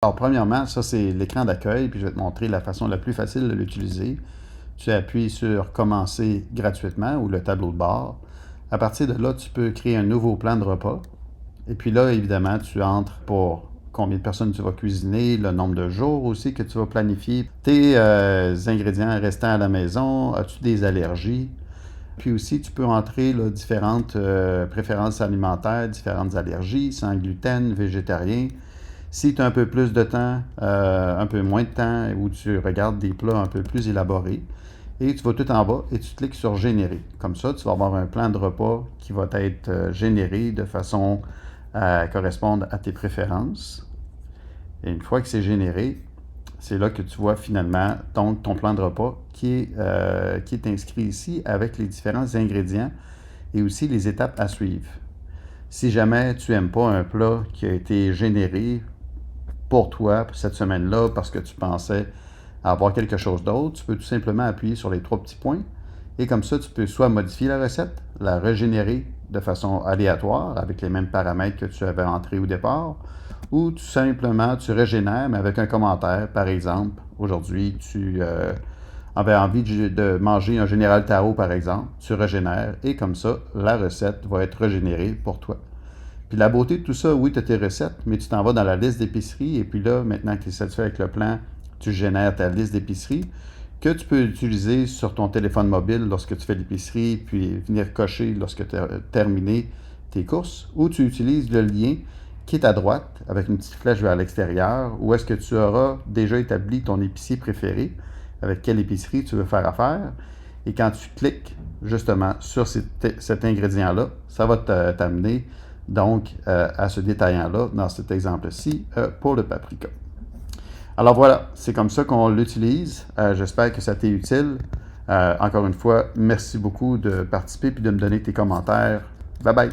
Alors, premièrement, ça, c'est l'écran d'accueil, puis je vais te montrer la façon la plus facile de l'utiliser. Tu appuies sur Commencer gratuitement ou le tableau de bord. À partir de là, tu peux créer un nouveau plan de repas. Et puis là, évidemment, tu entres pour combien de personnes tu vas cuisiner, le nombre de jours aussi que tu vas planifier, tes ingrédients restants à la maison, as-tu des allergies? Puis aussi, tu peux entrer là, différentes préférences alimentaires, différentes allergies, sans gluten, végétarien. Si tu as un peu plus de temps, un peu moins de temps, ou tu regardes des plats un peu plus élaborés, et tu vas tout en bas et tu cliques sur Générer. Comme ça, tu vas avoir un plan de repas qui va être généré de façon à correspondre à tes préférences. Et une fois que c'est généré, c'est là que tu vois finalement ton plan de repas qui est inscrit ici avec les différents ingrédients et aussi les étapes à suivre. Si jamais tu n'aimes pas un plat qui a été généré pour toi pour cette semaine-là parce que tu pensais avoir quelque chose d'autre, tu peux tout simplement appuyer sur les 3 petits points et comme ça, tu peux soit modifier la recette, la régénérer de façon aléatoire avec les mêmes paramètres que tu avais entrés au départ, ou tout simplement tu régénères mais avec un commentaire. Par exemple, aujourd'hui, tu avais envie de manger un général Tao, par exemple, tu régénères et comme ça, la recette va être régénérée pour toi. Puis la beauté de tout ça, oui, tu as tes recettes, mais tu t'en vas dans la liste d'épicerie et puis là, maintenant que tu es satisfait avec le plan, tu génères ta liste d'épicerie que tu peux utiliser sur ton téléphone mobile lorsque tu fais l'épicerie, puis venir cocher lorsque tu as terminé tes courses, ou tu utilises le lien qui est à droite avec une petite flèche vers l'extérieur, où est-ce que tu auras déjà établi ton épicier préféré, avec quelle épicerie tu veux faire affaire. Et quand tu cliques justement sur cet ingrédient-là, ça va t'amener donc à ce détaillant-là, dans cet exemple-ci, pour le paprika. Alors voilà, c'est comme ça qu'on l'utilise. J'espère que ça t'est utile. Encore une fois, merci beaucoup de participer et de me donner tes commentaires. Bye bye!